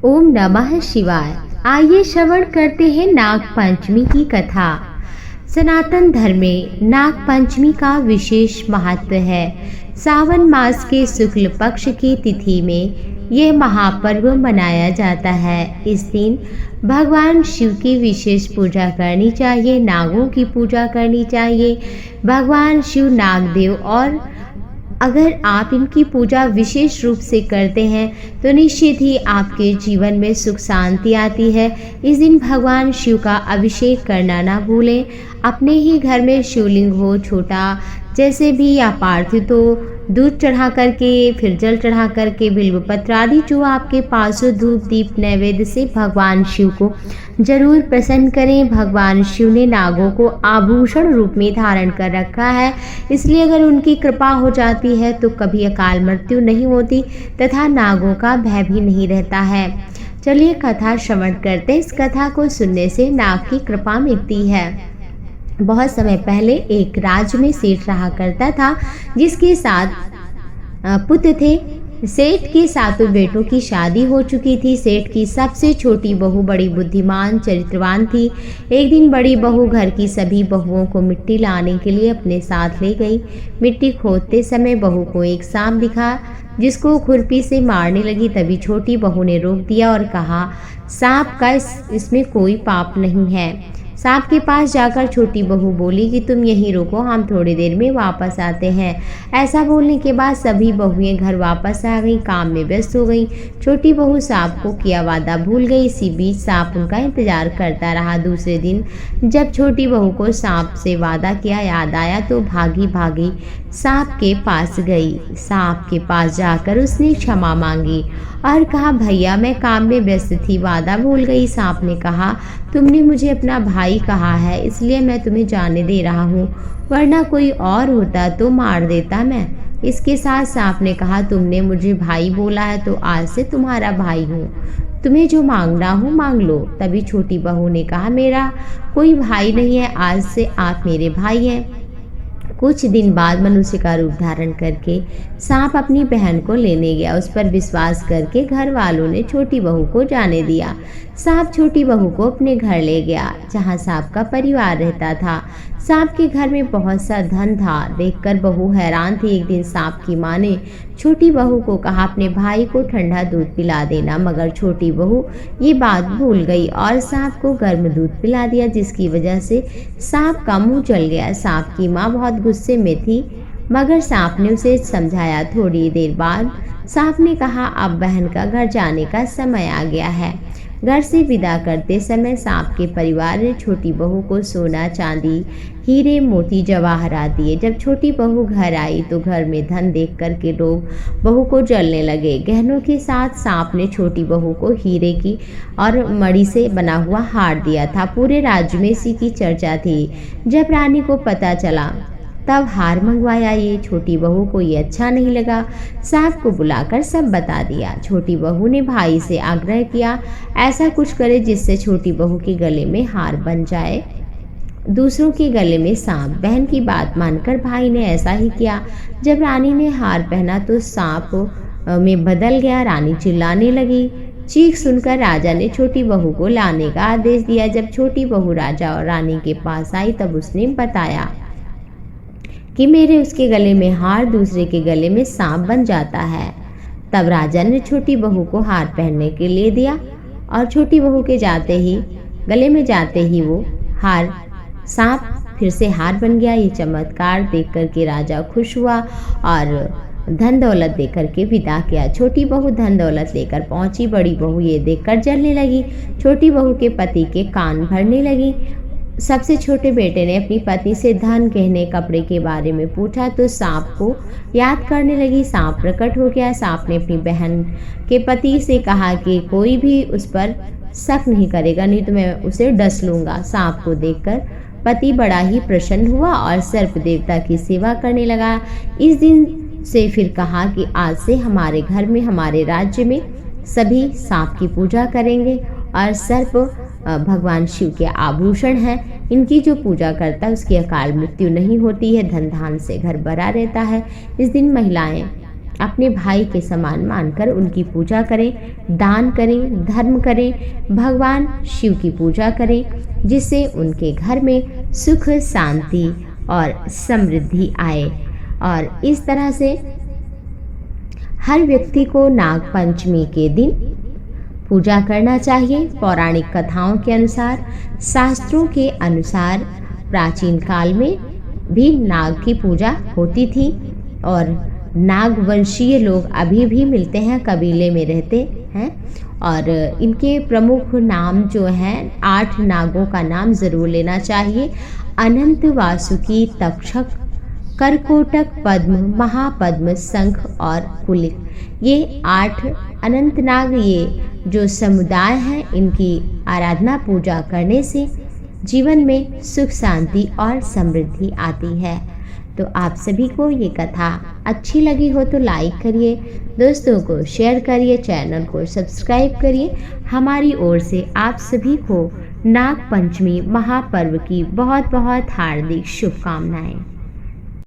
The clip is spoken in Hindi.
ओम नमः शिवाय। आइए श्रवण करते हैं नाग पंचमी की कथा। सनातन धर्म में नाग पंचमी का विशेष महत्व है। सावन मास के शुक्ल पक्ष की तिथि में यह महापर्व मनाया जाता है। इस दिन भगवान शिव की विशेष पूजा करनी चाहिए, नागों की पूजा करनी चाहिए। भगवान शिव नागदेव, और अगर आप इनकी पूजा विशेष रूप से करते हैं तो निश्चित ही आपके जीवन में सुख शांति आती है। इस दिन भगवान शिव का अभिषेक करना ना भूलें। अपने ही घर में शिवलिंग हो, छोटा जैसे भी या पार्थिव, तो दूध चढ़ा करके, फिर जल चढ़ा करके, बिल्वपत्र आदि जो आपके पास हो, धूप दीप नैवेद्य से भगवान शिव को जरूर प्रसन्न करें। भगवान शिव ने नागों को आभूषण रूप में धारण कर रखा है, इसलिए अगर उनकी कृपा हो जाती है तो कभी अकाल मृत्यु नहीं होती तथा नागों का भय भी नहीं रहता है। चलिए कथा श्रवण करते। इस कथा को सुनने से नाग की कृपा मिलती है। बहुत समय पहले एक राज्य में सेठ रहा करता था, जिसके 7 पुत्र थे। सेठ के 7 बेटों की शादी हो चुकी थी। सेठ की सबसे छोटी बहू बड़ी बुद्धिमान चरित्रवान थी। एक दिन बड़ी बहू घर की सभी बहुओं को मिट्टी लाने के लिए अपने साथ ले गई। मिट्टी खोदते समय बहू को एक सांप दिखा, जिसको खुरपी से मारने लगी। तभी छोटी बहू ने रोक दिया और कहा, सांप का इसमें कोई पाप नहीं है। सांप के पास जाकर छोटी बहू बोली कि तुम यहीं रुको, हम थोड़ी देर में वापस आते हैं। ऐसा बोलने के बाद सभी बहुएं घर वापस आ गईं, काम में व्यस्त हो गईं। छोटी बहू सांप को किया वादा भूल गई। इसी बीच सांप उनका इंतजार करता रहा। दूसरे दिन जब छोटी बहू को सांप से वादा किया याद आया तो भागी भागी सांप के पास गई। सांप के पास जाकर उसने क्षमा मांगी और कहा, भैया मैं काम में व्यस्त थी, वादा भूल गई। सांप ने कहा, तुमने मुझे अपना भाई कहा है, इसलिए मैं तुम्हें जाने दे रहा हूँ, वरना कोई और होता तो मार देता मैं। इसके साथ सांप ने कहा, तुमने मुझे भाई बोला है तो आज से तुम्हारा भाई हूँ, तुम्हें जो मांगना हो मांग लो। तभी छोटी बहू ने कहा, मेरा कोई भाई नहीं है, आज से आप मेरे भाई हैं। कुछ दिन बाद मनुष्य का रूप धारण करके सांप अपनी बहन को लेने गया। उस पर विश्वास करके घर वालों ने छोटी बहू को जाने दिया। सांप छोटी बहू को अपने घर ले गया, जहाँ सांप का परिवार रहता था। सांप के घर में बहुत सा धन था। देखकर बहू हैरान थी। एक दिन सांप की माँ ने छोटी बहू को कहा, अपने भाई को ठंडा दूध पिला देना, मगर छोटी बहू ये बात भूल गई और सांप को गर्म दूध पिला दिया, जिसकी वजह से सांप का मुंह जल गया। सांप की माँ बहुत गुस्से में थी, मगर सांप ने उसे समझाया। थोड़ी देर बाद सांप ने कहा, अब बहन का घर जाने का समय आ गया है। घर से विदा करते समय सांप के परिवार ने छोटी बहू को सोना चांदी हीरे मोती जवाहरात दिए। जब छोटी बहू घर आई तो घर में धन देख कर के लोग बहू को जलने लगे। गहनों के साथ सांप ने छोटी बहू को हीरे की और मणि से बना हुआ हार दिया था। पूरे राज्य में इसी की चर्चा थी। जब रानी को पता चला तब हार मंगवाया। ये छोटी बहू को ये अच्छा नहीं लगा। सांप को बुलाकर सब बता दिया। छोटी बहू ने भाई से आग्रह किया, ऐसा कुछ करे जिससे छोटी बहू के गले में हार बन जाए, दूसरों के गले में सांप। बहन की बात मानकर भाई ने ऐसा ही किया। जब रानी ने हार पहना तो सांप में बदल गया। रानी चिल्लाने लगी। चीख सुनकर राजा ने छोटी बहू को लाने का आदेश दिया। जब छोटी बहू राजा और रानी के पास आई तब उसने बताया कि मेरे उसके गले में हार, दूसरे के गले में सांप बन जाता है। तब राजा ने छोटी बहू को हार पहनने के लिए दिया और छोटी बहू के गले में जाते ही वो हार सांप फिर से हार बन गया। ये चमत्कार देख कर के राजा खुश हुआ और धन दौलत देकर के विदा किया। छोटी बहू धन दौलत लेकर पहुंची। बड़ी बहू ये देखकर जलने लगी। छोटी बहू के पति के कान भरने लगी। सबसे छोटे बेटे ने अपनी पत्नी से धन, गहने, कपड़े के बारे में पूछा तो सांप को याद करने लगी। सांप प्रकट हो गया। सांप ने अपनी बहन के पति से कहा कि कोई भी उस पर शक नहीं करेगा, नहीं तो मैं उसे डस लूँगा। सांप को देखकर पति बड़ा ही प्रसन्न हुआ और सर्प देवता की सेवा करने लगा। इस दिन से फिर कहा कि आज से हमारे घर में, हमारे राज्य में सभी सांप की पूजा करेंगे। और सर्प भगवान शिव के आभूषण हैं। इनकी जो पूजा करता है उसकी अकाल मृत्यु नहीं होती है, धन धान से घर भरा रहता है। इस दिन महिलाएं अपने भाई के समान मानकर उनकी पूजा करें, दान करें, धर्म करें, भगवान शिव की पूजा करें, जिससे उनके घर में सुख, शांति और समृद्धि आए। और इस तरह से हर व्यक्ति को नाग पंचमी के दिन पूजा करना चाहिए। पौराणिक कथाओं के अनुसार, शास्त्रों के अनुसार प्राचीन काल में भी नाग की पूजा होती थी और नागवंशीय लोग अभी भी मिलते हैं, कबीले में रहते हैं। और इनके प्रमुख नाम जो हैं, 8 नागों का नाम ज़रूर लेना चाहिए। अनंत, वासुकी, तक्षक, करकोटक, पद्म, महापद्म, शंख और कुलिक। ये 8 अनंत नाग, ये जो समुदाय हैं, इनकी आराधना पूजा करने से जीवन में सुख, शांति और समृद्धि आती है। तो आप सभी को ये कथा अच्छी लगी हो तो लाइक करिए, दोस्तों को शेयर करिए, चैनल को सब्सक्राइब करिए। हमारी ओर से आप सभी को नाग पंचमी महापर्व की बहुत बहुत हार्दिक शुभकामनाएं।